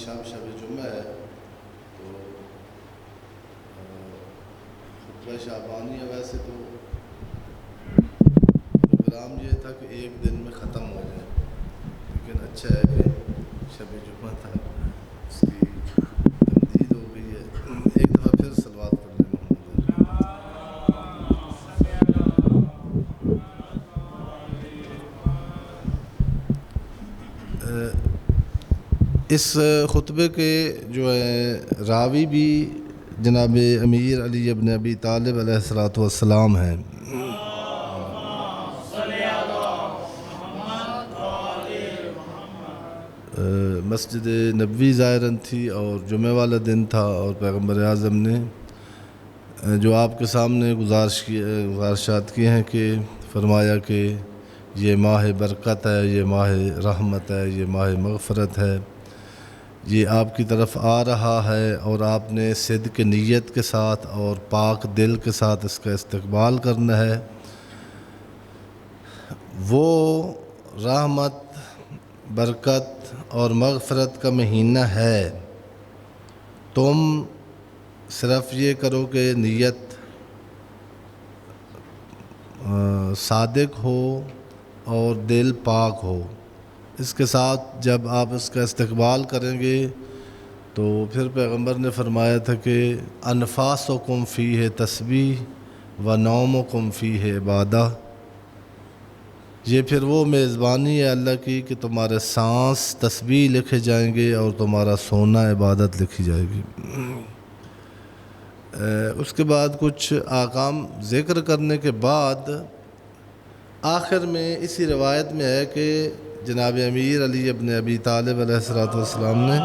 شب جمعہ ہے تو خطبہ شعبانی ہے. ویسے تو پروگرام یہ تھا کہ ایک دن میں ختم ہو جائے، لیکن اچھا ہے کہ شب جمعہ تھا، اس کی تمدید ہو گئی ہے. ایک دفعہ پھر صلوات پڑھ لیں محمد. اس خطبے کے جو ہے راوی بھی جناب امیر علی ابن ابی طالب علیہ الصلوۃ والسلام ہیں. مسجد نبوی ظاہراً تھی اور جمعہ والا دن تھا، اور پیغمبر اعظم نے جو آپ کے سامنے گزارشات کی ہیں کہ فرمایا کہ یہ ماہ برکت ہے، یہ ماہ رحمت ہے، یہ ماہ مغفرت ہے، یہ آپ کی طرف آ رہا ہے، اور آپ نے صدق نیت کے ساتھ اور پاک دل کے ساتھ اس کا استقبال کرنا ہے. وہ رحمت، برکت اور مغفرت کا مہینہ ہے. تم صرف یہ کرو کہ نیت صادق ہو اور دل پاک ہو. اس کے ساتھ جب آپ اس کا استقبال کریں گے تو پھر پیغمبر نے فرمایا تھا کہ انفاسکم فیہ تسبیح و نومکم فیہ عبادہ. یہ پھر وہ میزبانی ہے اللہ کی کہ تمہارے سانس تسبیح لکھے جائیں گے اور تمہارا سونا عبادت لکھی جائے گی. اس کے بعد کچھ احکام ذکر کرنے کے بعد آخر میں اسی روایت میں ہے کہ جناب امیر علی ابن ابی طالب علیہ الصلوۃ والسلام نے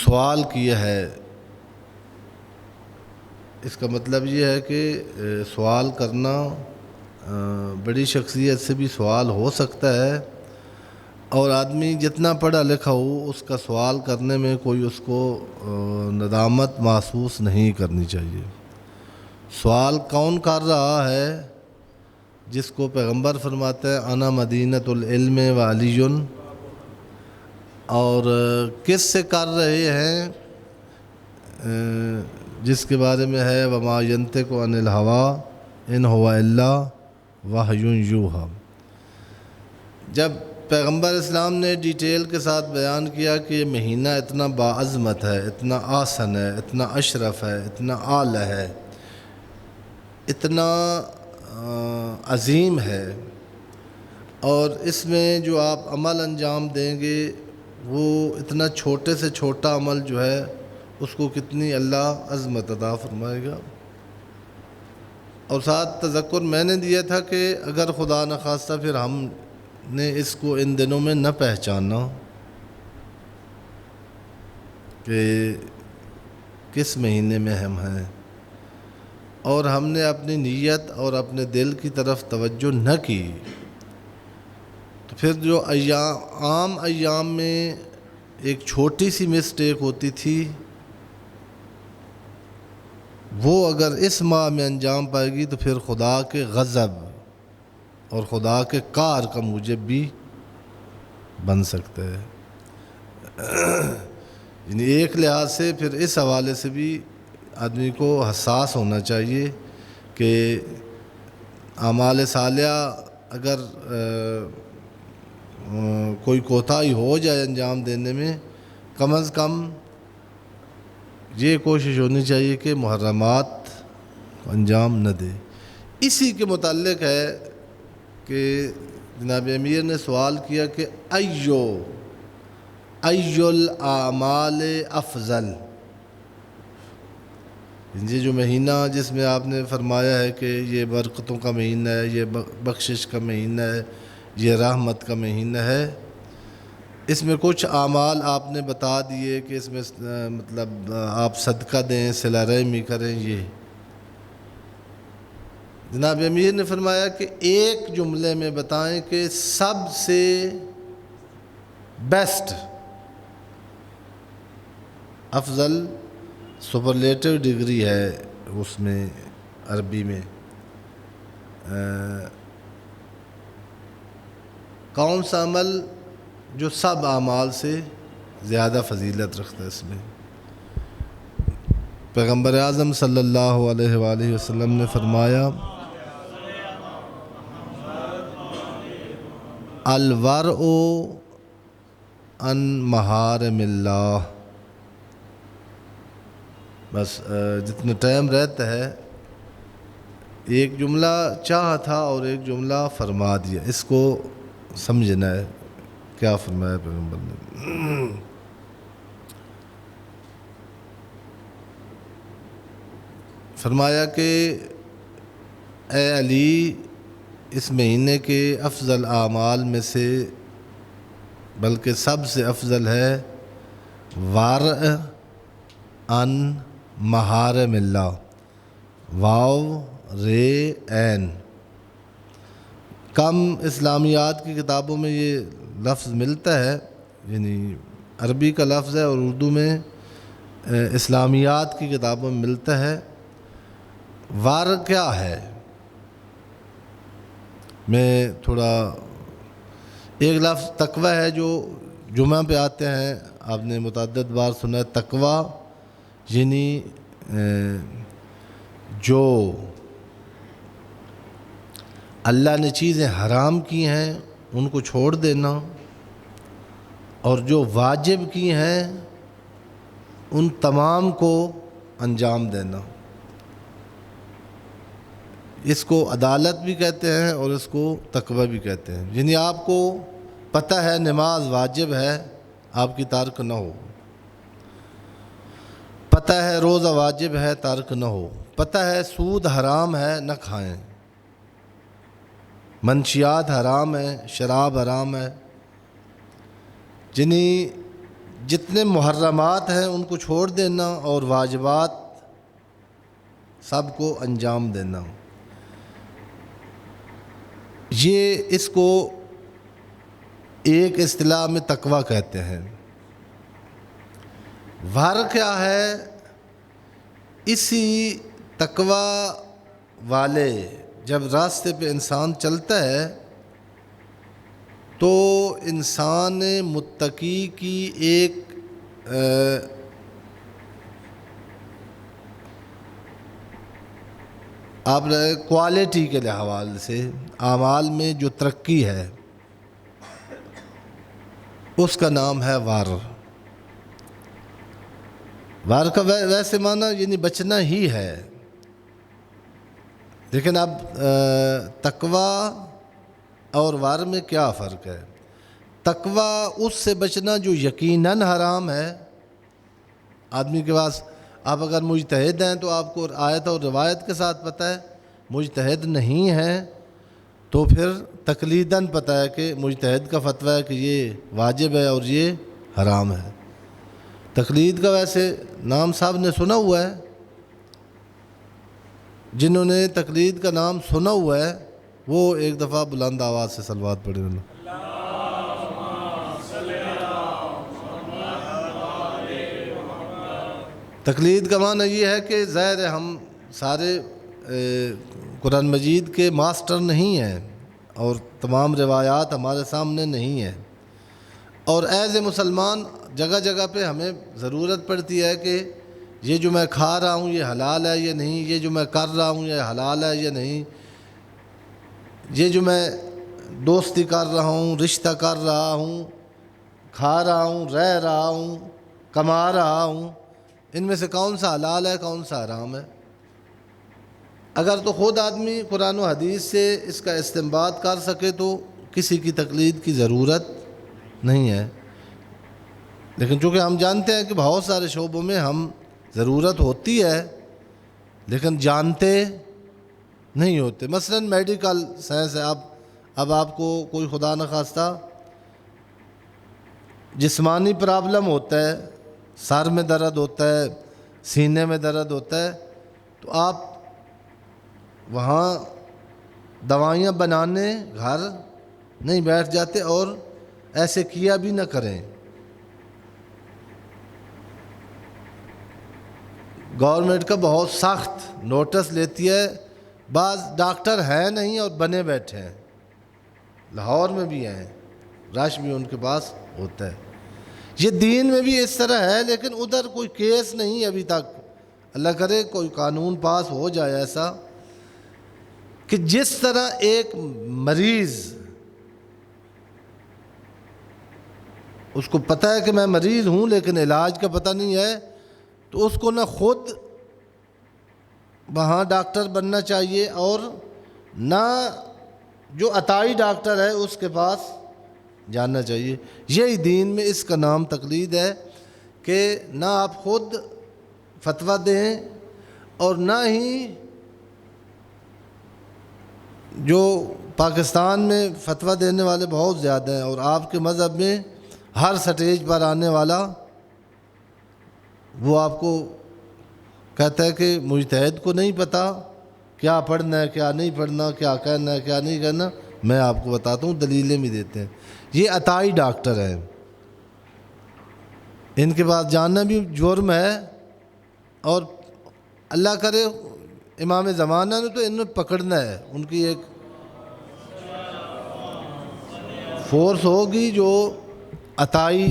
سوال کیا ہے. اس کا مطلب یہ ہے کہ سوال کرنا، بڑی شخصیت سے بھی سوال ہو سکتا ہے، اور آدمی جتنا پڑھا لکھا ہو اس کا سوال کرنے میں کوئی اس کو ندامت محسوس نہیں کرنی چاہیے. سوال کون کر رہا ہے؟ جس کو پیغمبر فرماتے ہیں انا مدینۃ العلم و علی، اور کس سے کر رہے ہیں؟ جس کے بارے میں ہے وما ینطق عن الہویٰ ان ہوا الا وحی یوحیٰ. جب پیغمبر اسلام نے ڈیٹیل کے ساتھ بیان کیا کہ یہ مہینہ اتنا باعظمت ہے، اتنا آسن ہے، اتنا اشرف ہے، اتنا اعلی ہے، اتنا عظیم ہے، اور اس میں جو آپ عمل انجام دیں گے وہ اتنا چھوٹے سے چھوٹا عمل جو ہے اس کو کتنی اللہ عظمت عطا فرمائے گا. اور ساتھ تذکر میں نے دیا تھا کہ اگر خدا نخواستہ پھر ہم نے اس کو ان دنوں میں نہ پہچانا کہ کس مہینے میں ہم ہیں، اور ہم نے اپنی نیت اور اپنے دل کی طرف توجہ نہ کی، تو پھر جو عام ایام میں ایک چھوٹی سی مسٹیک ہوتی تھی وہ اگر اس ماہ میں انجام پائے گی تو پھر خدا کے غضب اور خدا کے کار کا موجب بھی بن سکتا ہے. یعنی ایک لحاظ سے پھر اس حوالے سے بھی آدمی کو حساس ہونا چاہیے کہ اعمال صالحہ اگر کوئی کوتاہی ہو جائے انجام دینے میں، کم از کم یہ کوشش ہونی چاہیے کہ محرمات انجام نہ دے. اسی کے متعلق ہے کہ جناب امیر نے سوال کیا کہ ایو الاعمال افضل. یہ جو مہینہ جس میں آپ نے فرمایا ہے کہ یہ برکتوں کا مہینہ ہے، یہ بخشش کا مہینہ ہے، یہ رحمت کا مہینہ ہے، اس میں کچھ اعمال آپ نے بتا دیے کہ اس میں مطلب آپ صدقہ دیں، صلہ رحمی کریں. یہ جناب امیر نے فرمایا کہ ایک جملے میں بتائیں کہ سب سے بیسٹ، افضل سپرلیٹو ڈگری ہے اس میں عربی میں. کون سا عمل جو سب اعمال سے زیادہ فضیلت رکھتا ہے؟ اس میں پیغمبر اعظم صلی اللہ علیہ وآلہ وسلم نے فرمایا الورع عن محارم اللہ. بس جتنا ٹائم رہتا ہے ایک جملہ چاہا تھا اور ایک جملہ فرما دیا، اس کو سمجھنا ہے کیا فرمایا پیغمبر نے. فرمایا کہ اے علی، اس مہینے کے افضل اعمال میں سے بلکہ سب سے افضل ہے ورع عن محارم اللہ. واو رے عین. کم اسلامیات کی کتابوں میں یہ لفظ ملتا ہے، یعنی عربی کا لفظ ہے، اور اردو میں اسلامیات کی کتابوں میں ملتا ہے. ورع کیا ہے؟ میں تھوڑا ایک لفظ تقوی ہے جو جمعہ پہ آتے ہیں، آپ نے متعدد بار سنا ہے. تقوی یعنی جو اللہ نے چیزیں حرام کی ہیں ان کو چھوڑ دینا، اور جو واجب کی ہیں ان تمام کو انجام دینا. اس کو عدالت بھی کہتے ہیں اور اس کو تقوی بھی کہتے ہیں. یعنی آپ کو پتہ ہے نماز واجب ہے، آپ کی ترک نہ ہو. پتہ ہے روزہ واجب ہے، ترک نہ ہو. پتہ ہے سود حرام ہے، نہ کھائیں. منشیات حرام ہیں، شراب حرام ہے. یعنی جتنے محرمات ہیں ان کو چھوڑ دینا اور واجبات سب کو انجام دینا. یہ اس کو ایک اصطلاح میں تقوی کہتے ہیں. ورع کیا ہے؟ اسی تقوی والے جب راستے پہ انسان چلتا ہے تو انسان متقی کی ایک آپ کوالٹی کے حوالے سے اعمال میں جو ترقی ہے اس کا نام ہے ورع. ورع کا ویسے معنی یعنی بچنا ہی ہے، لیکن اب تقوی اور ورع میں کیا فرق ہے؟ تقوی اس سے بچنا جو یقیناً حرام ہے. آدمی کے پاس آپ اگر مجتہد ہیں تو آپ کو آیت اور روایت کے ساتھ پتہ ہے، مجتہد نہیں ہیں تو پھر تقلیداً پتہ ہے کہ مجتہد کا فتویٰ ہے کہ یہ واجب ہے اور یہ حرام ہے. تقلید کا ویسے نام صاحب نے سنا ہوا ہے، جنہوں نے تقلید کا نام سنا ہوا ہے وہ ایک دفعہ بلند آواز سے صلوات پڑھیں. تقلید کا معنی یہ ہے کہ ظاہر ہے ہم سارے قرآن مجید کے ماسٹر نہیں ہیں اور تمام روایات ہمارے سامنے نہیں ہیں، اور ایز اے مسلمان جگہ جگہ پہ ہمیں ضرورت پڑتی ہے کہ یہ جو میں کھا رہا ہوں یہ حلال ہے یا نہیں، یہ جو میں کر رہا ہوں یہ حلال ہے یا نہیں، یہ جو میں دوستی کر رہا ہوں، رشتہ کر رہا ہوں، کھا رہا ہوں، رہ رہا ہوں، کما رہا ہوں، ان میں سے کون سا حلال ہے کون سا حرام ہے. اگر تو خود آدمی قرآن و حدیث سے اس کا استنباط کر سکے تو کسی کی تقلید کی ضرورت نہیں ہے. لیکن چونکہ ہم جانتے ہیں کہ بہت سارے شعبوں میں ہم ضرورت ہوتی ہے لیکن جانتے نہیں ہوتے. مثلا میڈیکل سائنس ہے. اب آپ کو کوئی خدا نخواستہ جسمانی پرابلم ہوتا ہے، سر میں درد ہوتا ہے، سینے میں درد ہوتا ہے، تو آپ وہاں دوائیاں بنانے گھر نہیں بیٹھ جاتے اور ایسے کیا بھی نہ کریں. گورنمنٹ کا بہت سخت نوٹس لیتی ہے. بعض ڈاکٹر ہیں نہیں اور بنے بیٹھے ہیں، لاہور میں بھی ہیں. رش بھی ان کے پاس ہوتا ہے۔ یہ دین میں بھی اس طرح ہے، لیکن ادھر کوئی کیس نہیں ابھی تک، اللہ کرے کوئی قانون پاس ہو جائے ایسا کہ جس طرح ایک مریض اس کو پتہ ہے کہ میں مریض ہوں لیکن علاج کا پتہ نہیں ہے، تو اس کو نہ خود وہاں ڈاکٹر بننا چاہیے اور نہ جو عطائی ڈاکٹر ہے اس کے پاس جاننا چاہیے۔ یہی دین میں اس کا نام تقلید ہے کہ نہ آپ خود فتویٰ دیں اور نہ ہی جو پاکستان میں فتویٰ دینے والے بہت زیادہ ہیں، اور آپ کے مذہب میں ہر سٹیج پر آنے والا وہ آپ کو کہتا ہے کہ مجتہد کو نہیں پتہ کیا پڑھنا ہے کیا نہیں پڑھنا، کیا کہنا ہے کیا نہیں کہنا، میں آپ کو بتاتا ہوں، دلیلیں بھی دیتے ہیں۔ یہ عطائی ڈاکٹر ہیں، ان کے پاس جاننا بھی جرم ہے، اور اللہ کرے امام زمانہ نے تو انہیں پکڑنا ہے، ان کی ایک فورس ہوگی جو عطائی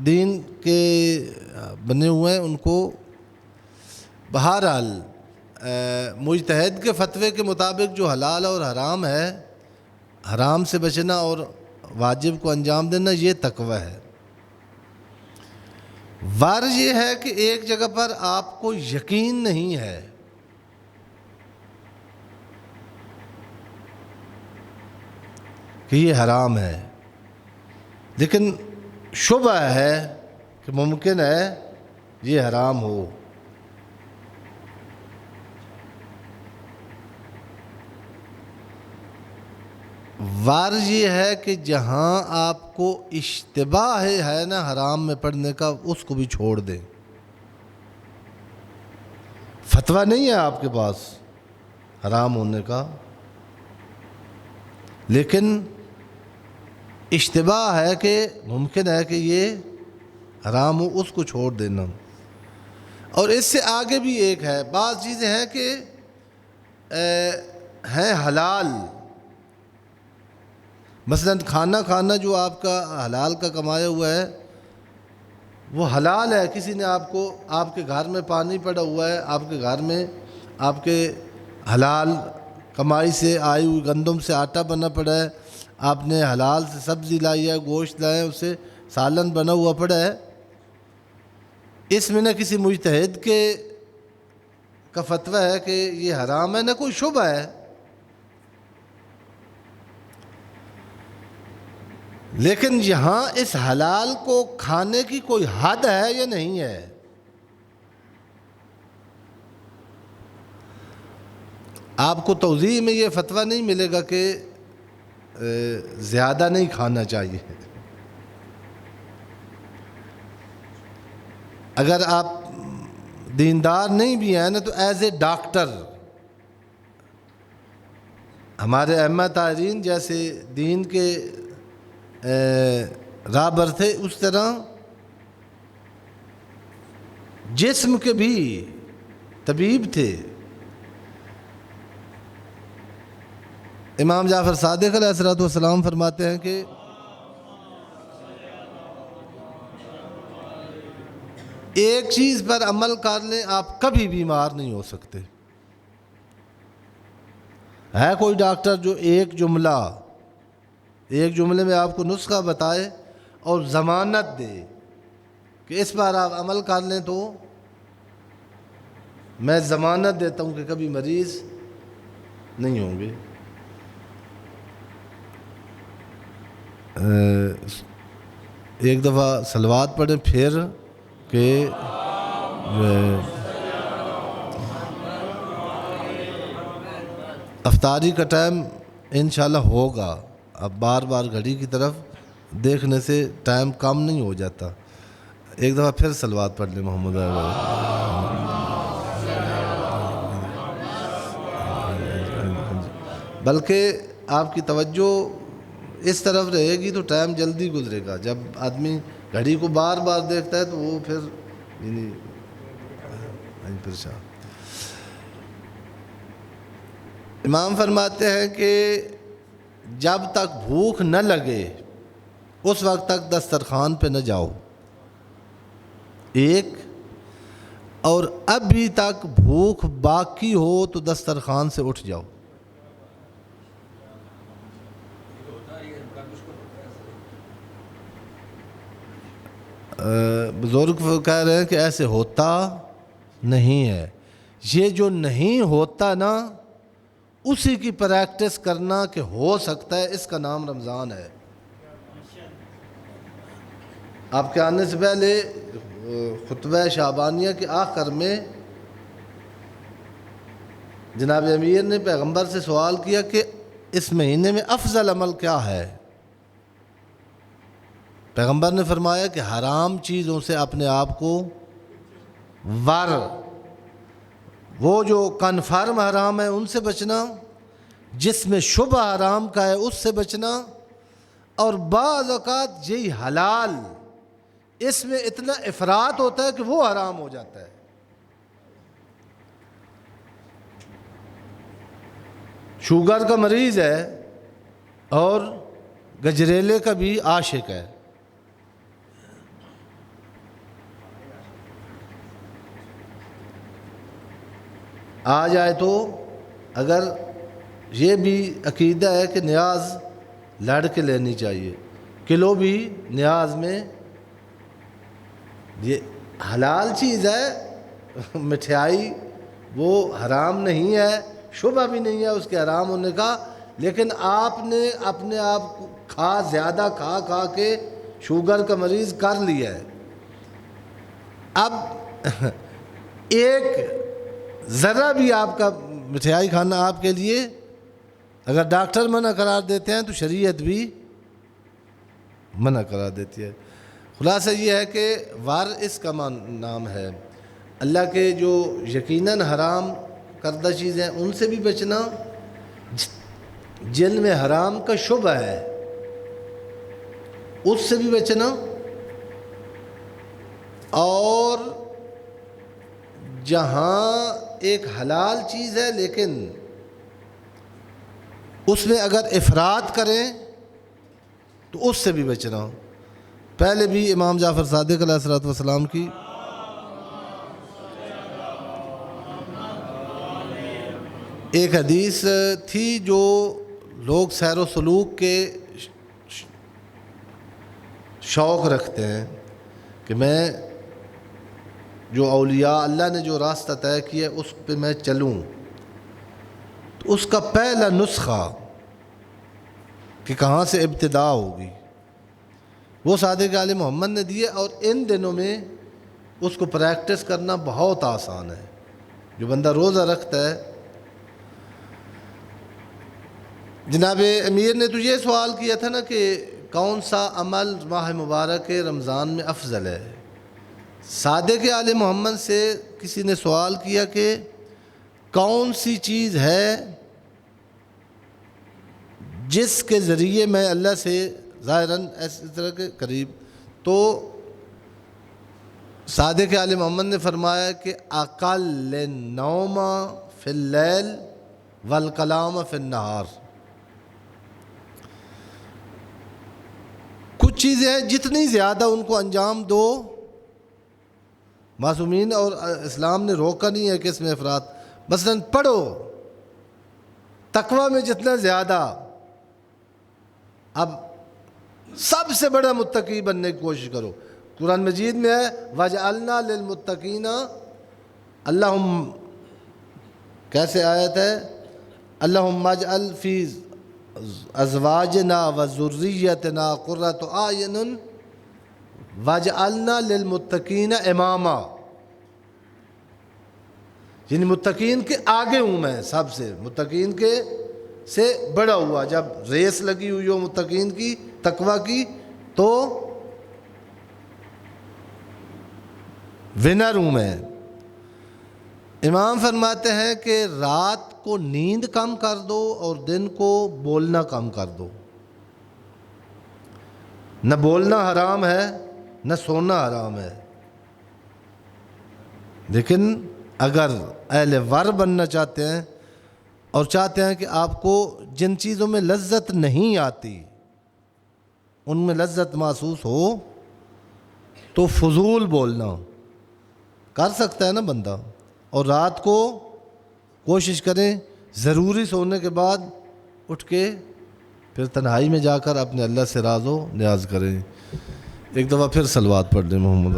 دین کے بنے ہوئے ہیں، ان کو بہرحال مجتہد کے فتوے کے مطابق جو حلال اور حرام ہے، حرام سے بچنا اور واجب کو انجام دینا، یہ تقوی ہے۔ غرض یہ ہے کہ ایک جگہ پر آپ کو یقین نہیں ہے کہ یہ حرام ہے، لیکن شبہ ہے کہ ممکن ہے یہ حرام ہو، غرض یہ ہے کہ جہاں آپ کو اشتباہ ہے نا حرام میں پڑھنے کا، اس کو بھی چھوڑ دیں۔ فتویٰ نہیں ہے آپ کے پاس حرام ہونے کا، لیکن اشتباہ ہے کہ ممکن ہے کہ یہ حرام ہو، اس کو چھوڑ دینا۔ اور اس سے آگے بھی ایک ہے، بعض چیزیں ہیں کہ ہیں حلال، مثلا کھانا جو آپ کا حلال کا کمایا ہوا ہے وہ حلال ہے، کسی نے آپ کو، آپ کے گھر میں پانی پڑا ہوا ہے، آپ کے گھر میں آپ کے حلال کمائی سے آئی ہوئی گندم سے آٹا بنا پڑا ہے، آپ نے حلال سے سبزی لائی ہے، گوشت لائے ہیں، اس سے سالن بنا ہوا پڑا ہے، اس میں نہ کسی مجتہد کا فتویٰ ہے کہ یہ حرام ہے، نہ کوئی شبہ ہے، لیکن یہاں اس حلال کو کھانے کی کوئی حد ہے یا نہیں ہے؟ آپ کو توضیح میں یہ فتویٰ نہیں ملے گا کہ زیادہ نہیں کھانا چاہیے۔ اگر آپ دیندار نہیں بھی ہیں نا، تو ایز اے ڈاکٹر ہمارے ائمہ طاہرین جیسے دین کے رہبر تھے، اس طرح جسم کے بھی طبیب تھے۔ امام جعفر صادق علیہ السلام فرماتے ہیں کہ ایک چیز پر عمل کر لیں آپ کبھی بیمار نہیں ہو سکتے۔ ہے کوئی ڈاکٹر جو ایک جملے میں آپ کو نسخہ بتائے اور ضمانت دے کہ اس پر آپ عمل کر لیں، تو میں ضمانت دیتا ہوں کہ کبھی مریض نہیں ہوں گے۔ ایک دفعہ صلوات پڑھیں پھر کہ افطاری کا ٹائم انشاءاللہ ہوگا، اب بار بار گھڑی کی طرف دیکھنے سے ٹائم کم نہیں ہو جاتا۔ ایک دفعہ پھر صلوات پڑھ لیں محمد بلکہ آپ کی توجہ اس طرف رہے گی تو ٹائم جلدی گزرے گا۔ جب آدمی گھڑی کو بار بار دیکھتا ہے تو وہ پھر پریشان۔ امام فرماتے ہیں کہ جب تک بھوک نہ لگے اس وقت تک دسترخوان پہ نہ جاؤ، ایک، اور ابھی تک بھوک باقی ہو تو دسترخوان سے اٹھ جاؤ۔ بزرگ کہہ رہے ہیں کہ ایسے ہوتا نہیں ہے۔ یہ جو نہیں ہوتا نا، اسی کی پریکٹس کرنا کہ ہو سکتا ہے، اس کا نام رمضان ہے۔ آپ کے آنے سے پہلے خطبہ شعبانیہ کے آخر میں جناب امیر نے پیغمبر سے سوال کیا کہ اس مہینے میں افضل عمل کیا ہے؟ پیغمبر نے فرمایا کہ حرام چیزوں سے اپنے آپ کو وہ جو کنفرم حرام ہے ان سے بچنا، جس میں شبہ حرام کا ہے اس سے بچنا، اور بعض اوقات یہی حلال اس میں اتنا افراط ہوتا ہے کہ وہ حرام ہو جاتا ہے۔ شوگر کا مریض ہے اور گجریلے کا بھی عاشق ہے، آ جائے تو اگر یہ بھی عقیدہ ہے کہ نیاز لڑ کے لینی چاہیے، کلو بھی نیاز میں، یہ حلال چیز ہے، مٹھائی وہ حرام نہیں ہے، شبہ بھی نہیں ہے اس کے حرام ہونے کا، لیکن آپ نے اپنے آپ کو زیادہ کھا کے شوگر کا مریض کر لیا ہے۔ اب ایک ذرا بھی آپ کا مٹھائی کھانا آپ کے لیے اگر ڈاکٹر منع قرار دیتے ہیں تو شریعت بھی منع قرار دیتی ہے۔ خلاصہ یہ ہے کہ اس کا نام ہے اللہ کے جو یقیناً حرام کردہ چیزیں ان سے بھی بچنا، جن میں حرام کا شبہ ہے اس سے بھی بچنا، اور جہاں ایک حلال چیز ہے لیکن اس میں اگر افراط کریں تو اس سے بھی بچنا۔ پہلے بھی امام جعفر صادق علیہ الصلوۃ والسلام کی ایک حدیث تھی جو لوگ سیر و سلوک کے شوق رکھتے ہیں کہ میں جو اولیاء اللہ نے جو راستہ طے کیا اس پہ میں چلوں، تو اس کا پہلا نسخہ کہ کہاں سے ابتدا ہوگی وہ صادق عالم محمد نے دیے، اور ان دنوں میں اس کو پریکٹس کرنا بہت آسان ہے۔ جو بندہ روزہ رکھتا ہے، جناب امیر نے تو یہ سوال کیا تھا نا کہ کون سا عمل ماہ مبارک رمضان میں افضل ہے، صادق عالم محمد سے کسی نے سوال کیا کہ کون سی چیز ہے جس کے ذریعے میں اللہ سے ظاہراً اس طرح کے قریب، تو صادق عالم محمد نے فرمایا کہ اقل النوم فی اللیل والکلام فی النہار۔ کچھ چیزیں ہیں جتنی زیادہ ان کو انجام دو، معصومین اور اسلام نے روکا نہیں ہے کہ اس میں افراط، مثلاً پڑھو، تقوی میں جتنا زیادہ، اب سب سے بڑا متقی بننے کی کوشش کرو۔ قرآن مجید میں ہے وَجَعَلْنَا لِلْمُتَّقِينَ، اللہم کیسے آیت ہے، اللہم اجعل فی ازواجنا وذریتنا قرۃ اعین وَجَعَلْنَا لِلْمُتَّقِينَ اماما، یعنی متقین کے آگے ہوں میں، سب سے متقین کے سے بڑا ہوا، جب ریس لگی ہوئی ہو متقین کی تقوی کی تو ونر ہوں میں۔ امام فرماتے ہیں کہ رات کو نیند کم کر دو اور دن کو بولنا کم کر دو۔ نہ بولنا حرام ہے نہ سونا حرام ہے، لیکن اگر اہل ور بننا چاہتے ہیں اور چاہتے ہیں کہ آپ کو جن چیزوں میں لذت نہیں آتی ان میں لذت محسوس ہو تو فضول بولنا کر سکتا ہے نا بندہ، اور رات کو کوشش کریں ضروری سونے کے بعد اٹھ کے پھر تنہائی میں جا کر اپنے اللہ سے راز و نیاز کریں۔ ایک دفعہ پھر صلوات پڑھ لیں محمد۔